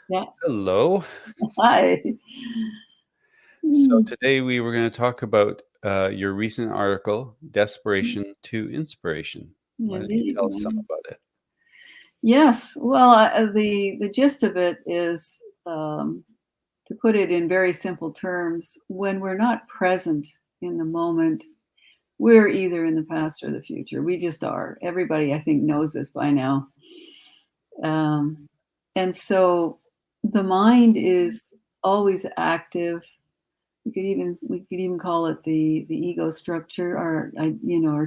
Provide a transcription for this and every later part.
Yeah. Hello. Hi. So Mm, today we were going to talk about your recent article, Desperation to Inspiration. Why don't you indeed. tell us some Yeah. about it? Yes. Well, the gist of it is, to put it in very simple terms, when we're not present in the moment, we're either in the past or the future. We just are. Everybody, I think, knows this by now. Um, and so the mind is always active. We could even call it the ego structure, our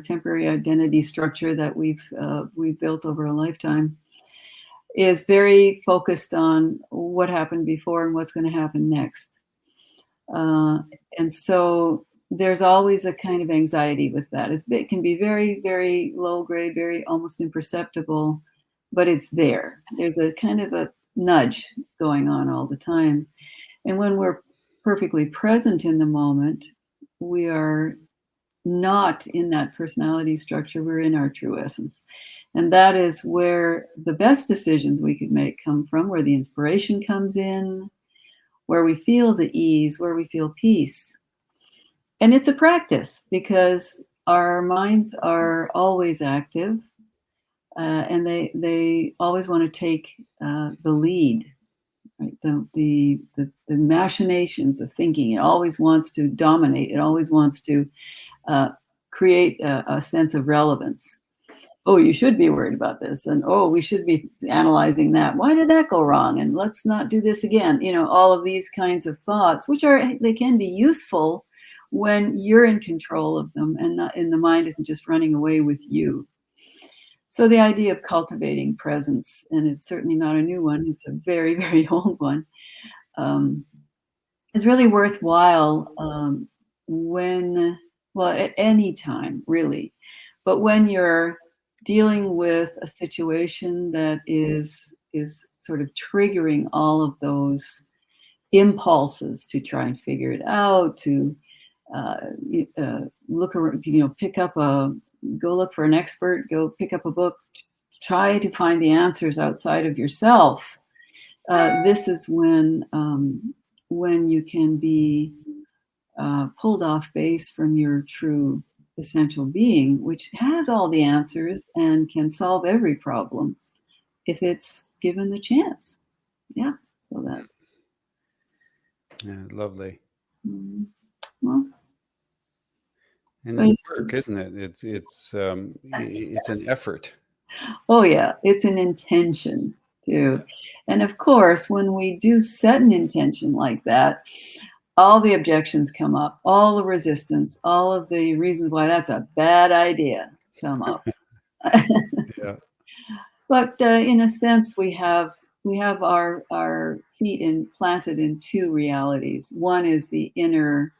temporary identity structure that we've built over a lifetime, is very focused on what happened before and what's going to happen next. uh, and so there's always a kind of anxiety with that. It can be very, very low grade, very almost imperceptible, but it's there. There's a kind of a nudge going on all the time. And when we're perfectly present in the moment, we are not in that personality structure. We're in our true essence. And that is where the best decisions we could make come from, where the inspiration comes in, where we feel the ease, where we feel peace. And it's a practice because our minds are always active, and they always want to take the lead. Right? The machinations, the thinking, it always wants to dominate. It always wants to uh, create a sense of relevance. Oh, you should be worried about this, and oh, we should be analyzing that. Why did that go wrong? And let's not do this again. All of these kinds of thoughts, they can be useful when you're in control of them, and the mind isn't just running away with you. So the idea of cultivating presence, and it's certainly not a new one, it's a very, very old one, um, is really worthwhile, when, well, at any time, really. But when you're dealing with a situation that is sort of triggering all of those impulses to try and figure it out, to uh, look around, go look for an expert, go pick up a book, try to find the answers outside of yourself. This is when you can be pulled off base from your true essential being, which has all the answers and can solve every problem if it's given the chance. Yeah. So that's Yeah, lovely. mm, well, And but it's work, isn't it? It's an effort. oh yeah, it's an intention too. And of course, when we do set an intention like that, all the objections come up, all the resistance, all of the reasons why that's a bad idea come up. Yeah. But in a sense, we have our feet planted in two realities. One is the inner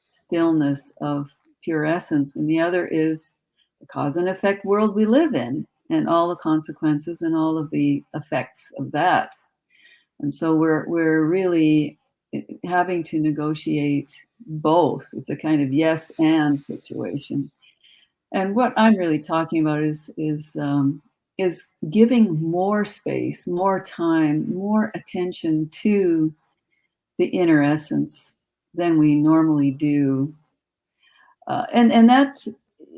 stillness of pure essence, and the other is the cause and effect world we live in, and all the consequences and all of the effects of that. And so we're really having to negotiate both. It's a kind of yes and situation. And what I'm really talking about is giving more space, more time, more attention to the inner essence than we normally do. And that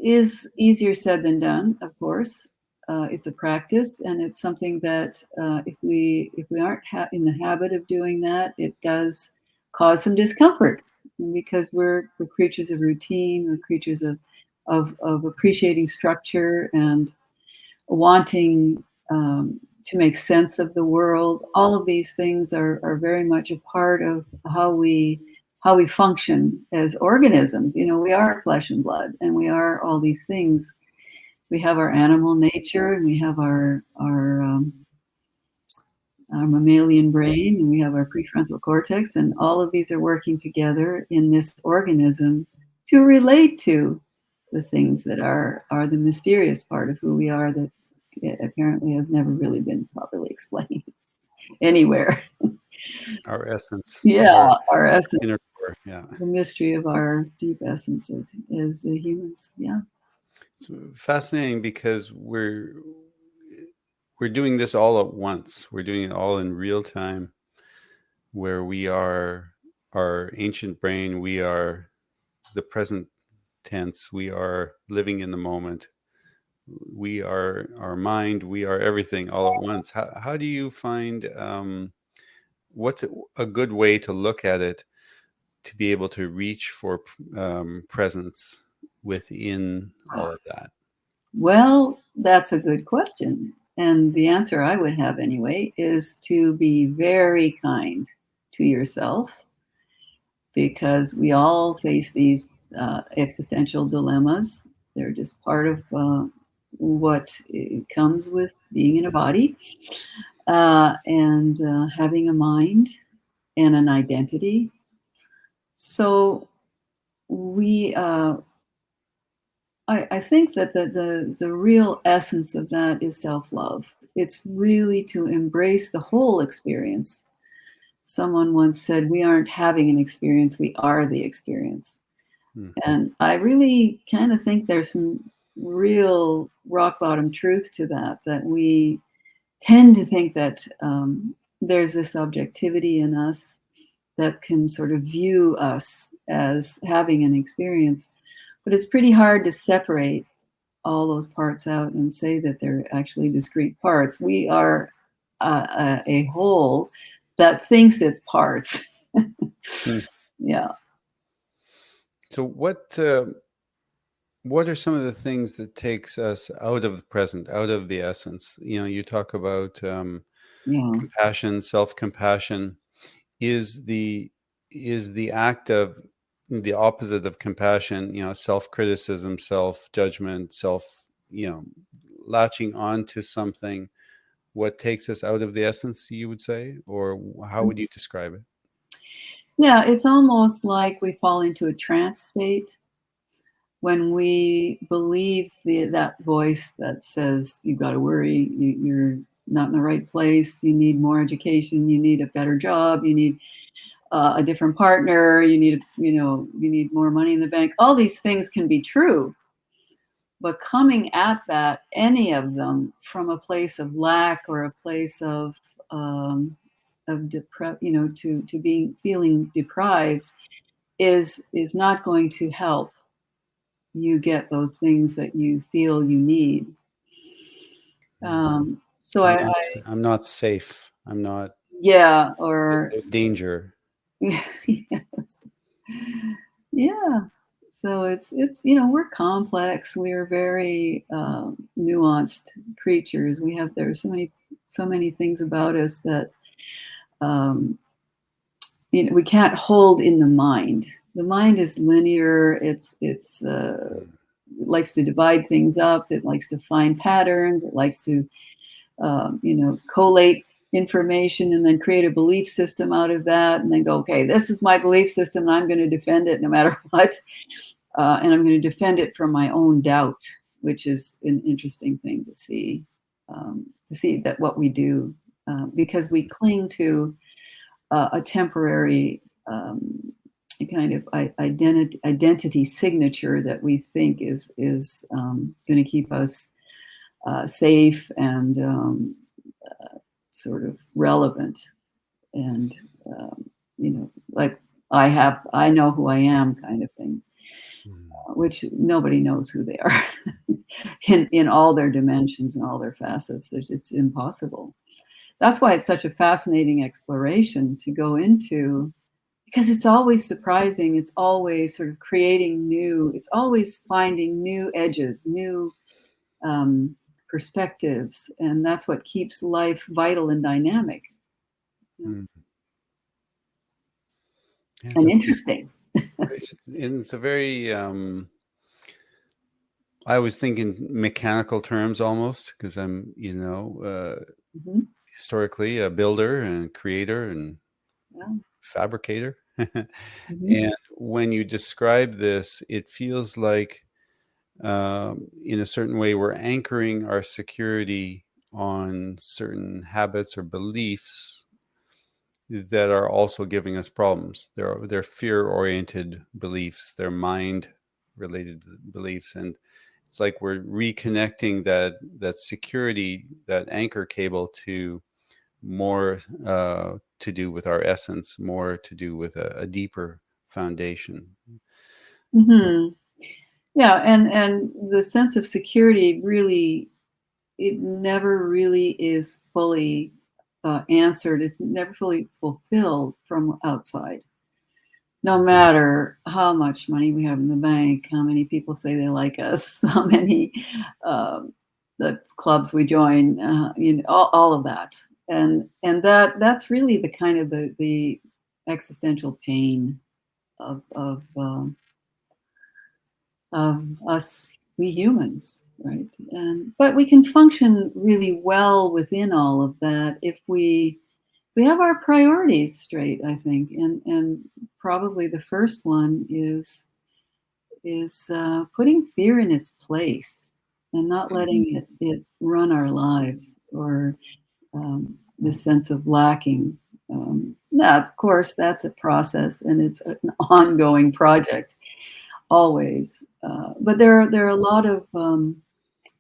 is easier said than done, of course. It's a practice, and it's something that if we aren't in the habit of doing that, it does cause some discomfort because we're creatures of routine. We're creatures of appreciating structure and wanting to make sense of the world. All of these things are very much a part of how we function as organisms. We are flesh and blood, and we are all these things. We have our animal nature, and we have our mammalian brain, and we have our prefrontal cortex, and all of these are working together in this organism to relate to the things that are the mysterious part of who we are that apparently has never really been properly explained anywhere. Our essence, Yeah, our essence, inner core. Yeah. the mystery of our deep essence is the humans. Yeah. It's fascinating because we're doing this all at once. We're doing it all in real time. where we are our ancient brain, we are the present tense, we are living in the moment, we are our mind, we are everything all at once. How do you find what's a good way to look at it to be able to reach for presence within all of that? Well, that's a good question. And the answer I would have anyway is to be very kind to yourself, because we all face these existential dilemmas. They're just part of what comes with being in a body, and having a mind and an identity. So we I think that the real essence of that is self-love. It's really to embrace the whole experience. Someone once said, we aren't having an experience, we are the experience. Hmm. And I really kind of think there's some real rock bottom truth to that, that we tend to think that there's this objectivity in us that can sort of view us as having an experience. But it's pretty hard to separate all those parts out and say that they're actually discrete parts. We are a whole that thinks it's parts. Hmm. Yeah. So what are some of the things that takes us out of the present, out of the essence? You know, you talk about Yeah. compassion, self-compassion. Is the act of the opposite of compassion, you know, self-criticism, self-judgment, you know, latching on to something, what takes us out of the essence, you would say? Or how would you describe it? Yeah, it's almost like we fall into a trance state when we believe that voice that says, you've got to worry, you're not in the right place, you need more education, you need a better job, you need a different partner, you need, you need more money in the bank. All these things can be true, but coming at that, any of them, from a place of lack or a place um, to being feeling deprived, is not going to help you get those things that you feel you need. So I'm I, not I'm not safe. I'm not yeah, or there's danger. yes. Yeah. So it's we're complex. We are very nuanced creatures. There's so many things about us that um, we can't hold in the mind. The mind is linear. It likes to divide things up. It likes to find patterns. It likes to collate information and then create a belief system out of that, and then go, okay, this is my belief system, and I'm going to defend it no matter what. And I'm going to defend it from my own doubt, which is an interesting thing to see that what we do, because we cling to a temporary kind of identity signature that we think is going to keep us safe and sort of relevant. And like I know who I am kind of thing, which nobody knows who they are in all their dimensions and all their facets. It's impossible. That's why it's such a fascinating exploration to go into, because it's always surprising. It's always sort of creating new, it's always finding new edges, new perspectives. And that's what keeps life vital and dynamic, Mm. Yeah, and interesting. it's a very I was thinking mechanical terms almost because I'm, Mm-hmm. historically a builder and creator and Yeah. fabricator. Mm-hmm. And when you describe this, it feels like, in a certain way, we're anchoring our security on certain habits or beliefs that are also giving us problems. They're fear-oriented beliefs, they're mind-related beliefs, and it's like we're reconnecting that security, that anchor cable to more to do with our essence, more to do with a deeper foundation. Hmm. Yeah, and the sense of security really, it never really is fully answered. It's never fully fulfilled from outside. No matter how much money we have in the bank, how many people say they like us, how many um, the clubs we join, all of that, and that's really the kind of the existential pain of us, we humans, right? And but we can function really well within all of that if we have our priorities straight, I think, and probably the first one is putting fear in its place and not letting it run our lives, or this sense of lacking. Now, of course, that's a process and it's an ongoing project always. But there are a lot of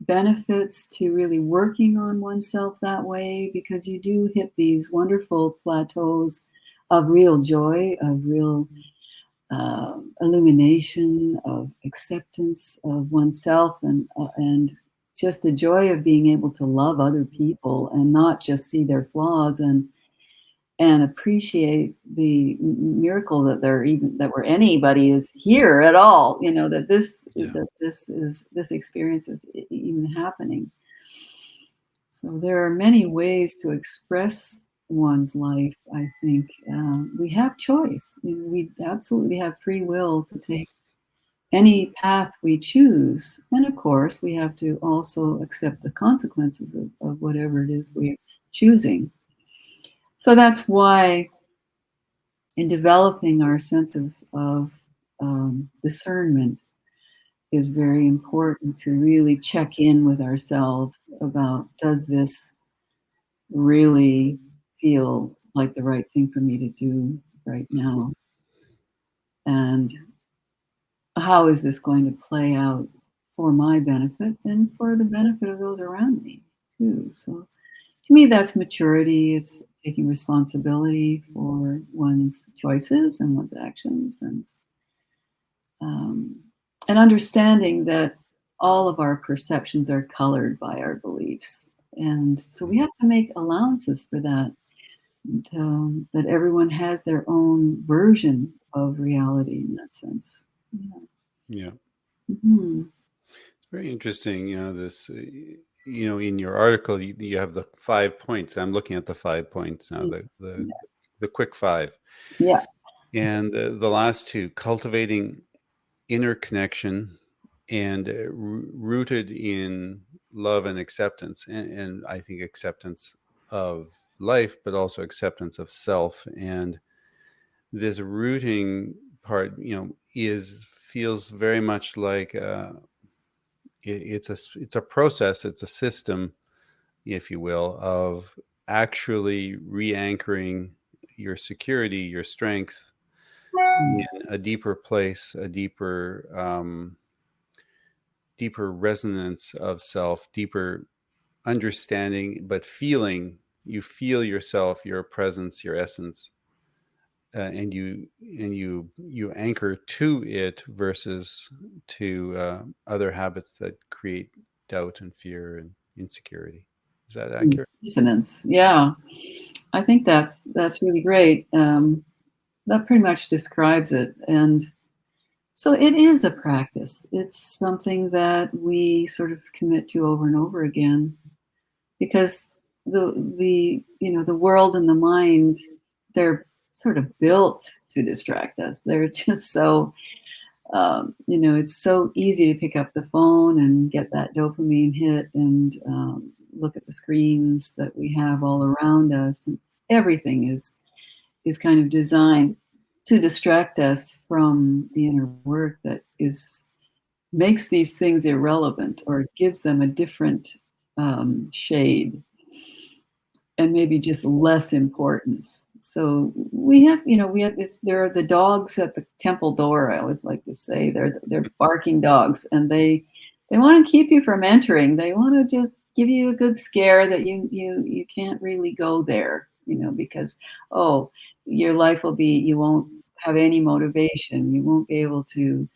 benefits to really working on oneself that way, because you do hit these wonderful plateaus of real joy, of real illumination, of acceptance of oneself, and just the joy of being able to love other people and not just see their flaws, and appreciate the miracle that that where anybody is here at all, that Yeah. this experience is even happening. So there are many ways to express one's life, I think. We have choice. We absolutely have free will to take any path we choose. And of course, we have to also accept the consequences of whatever it is we're choosing. So that's why in developing our sense of discernment is very important, to really check in with ourselves about, does this really feel like the right thing for me to do right now? And how is this going to play out for my benefit and for the benefit of those around me too? So to me, that's maturity. It's taking responsibility for one's choices and one's actions, um, and understanding that all of our perceptions are colored by our beliefs. And so we have to make allowances for that, and, that everyone has their own version of reality in that sense. Yeah. Yeah. Mhm. It's very interesting. This, in your article, you have the 5 points. I'm looking at the 5 points now, the quick five. Yeah. And the last two: cultivating inner connection and rooted in love and acceptance. And I think acceptance of life, but also acceptance of self. And this rooting part, is feels very much like it's a process, it's a system, if you will, of actually re-anchoring your security, your strength in a deeper place, a deeper resonance of self, deeper understanding, but feeling. You feel yourself, your presence, your essence, and you anchor to it versus to other habits that create doubt and fear and insecurity. Is that accurate? Dissonance. Yeah. I think that's really great. That pretty much describes it. And so it is a practice. It's something that we sort of commit to over and over again, because the world and the mind, they're sort of built to distract us. They're just so it's so easy to pick up the phone and get that dopamine hit, and look at the screens that we have all around us, and everything is kind of designed to distract us from the inner work that is makes these things irrelevant, or gives them a different shade, and maybe just less importance. So we have this. There are the dogs at the temple door. I always like to say they're barking dogs, and they want to keep you from entering. They want to just give you a good scare that you can't really go there, because, oh, your life will be, you won't have any motivation. You won't be able to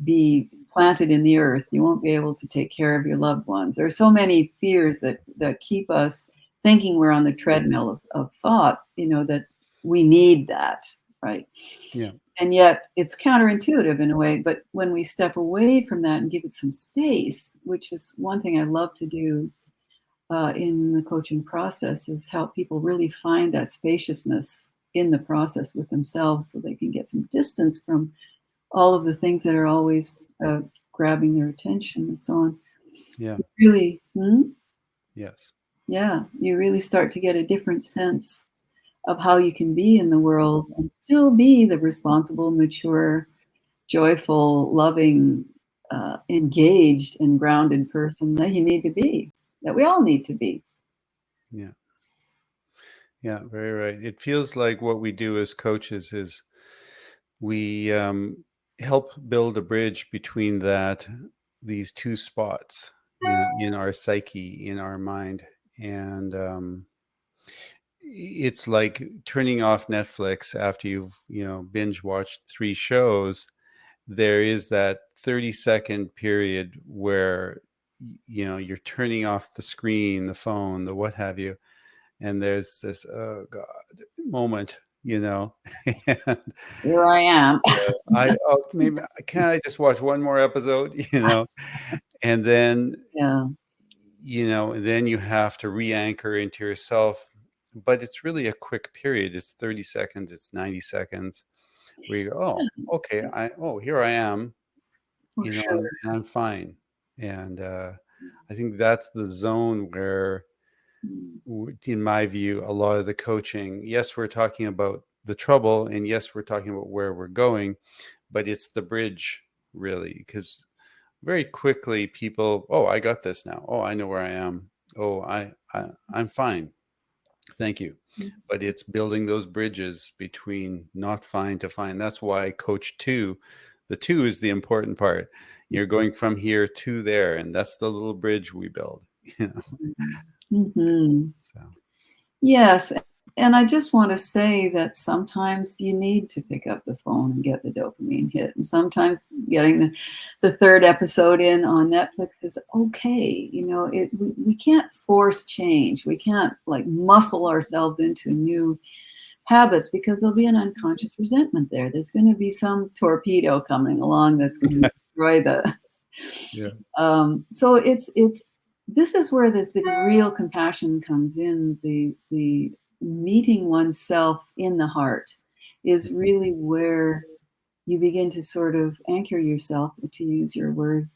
be planted in the earth. You won't be able to take care of your loved ones. There are so many fears that keep us thinking we're on the treadmill of thought, that we need that, right? Yeah. And yet it's counterintuitive in a way. But when we step away from that and give it some space, which is one thing I love to do in the coaching process, is help people really find that spaciousness in the process with themselves so they can get some distance from all of the things that are always grabbing their attention and so on. Yeah. Really, Yes. yeah, you really start to get a different sense of how you can be in the world and still be the responsible, mature, joyful, loving, engaged, and grounded person that you need to be, that we all need to be. Yeah. Yeah. Very right. It feels like what we do as coaches is we help build a bridge between these two spots, in our psyche, in our mind. And it's like turning off Netflix after you've, binge watched 3 shows. There is that 30-second period where, you're turning off the screen, the phone, the what have you. And there's this, oh God, moment, and Here I am. maybe can I just watch one more episode, and then, Yeah. and then you have to re-anchor into yourself. But it's really a quick period. It's 30 seconds, it's 90 seconds where you go, oh, okay, here I am, For sure. and I'm fine. And I think that's the zone where, in my view, a lot of the coaching, yes, we're talking about the trouble, and yes, we're talking about where we're going, but it's the bridge, really, because very quickly people, oh, I got this now. Oh, I know where I am. Oh, I'm fine. Thank you. But it's building those bridges between not fine to fine. That's why coach two, the two is the important part. You're going from here to there, and that's the little bridge we build. Mm-hmm. So Yes. And I just want to say that sometimes you need to pick up the phone and get the dopamine hit. And sometimes getting the third episode in on Netflix is okay. We can't force change. We can't like muscle ourselves into new habits because there'll be an unconscious resentment there. There's going to be some torpedo coming along that's going to destroy the. yeah. So this is where the real compassion comes in. The meeting oneself in the heart is really where you begin to sort of anchor yourself, to use your word,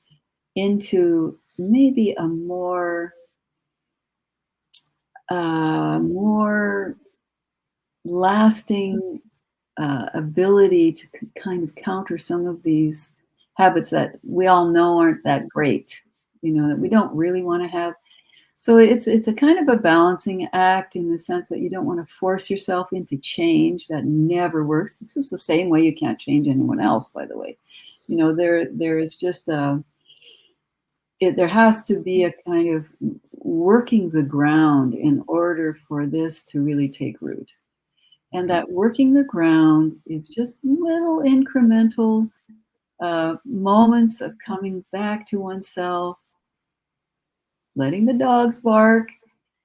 into maybe a more lasting ability to kind of counter some of these habits that we all know aren't that great, that we don't really want to have. So it's a kind of a balancing act in the sense that you don't want to force yourself into change. That never works. It's just the same way you can't change anyone else, by the way. There is just there has to be a kind of working the ground in order for this to really take root. And that working the ground is just little incremental moments of coming back to oneself, letting the dogs bark,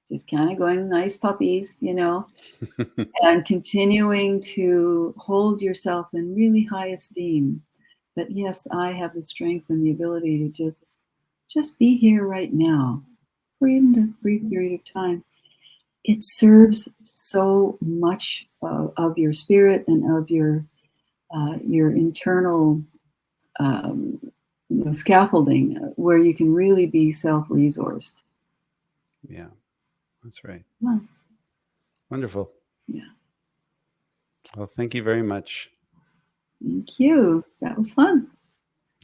just kind of going nice puppies, and continuing to hold yourself in really high esteem. That yes, I have the strength and the ability to just be here right now for even a brief period of time. It serves so much of your spirit and of your internal scaffolding where you can really be self-resourced. Yeah, that's right. Huh. Wonderful. Yeah. Well, thank you very much. Thank you. That was fun.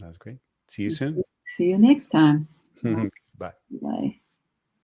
That was great. See you soon. See you next time. Bye. Bye.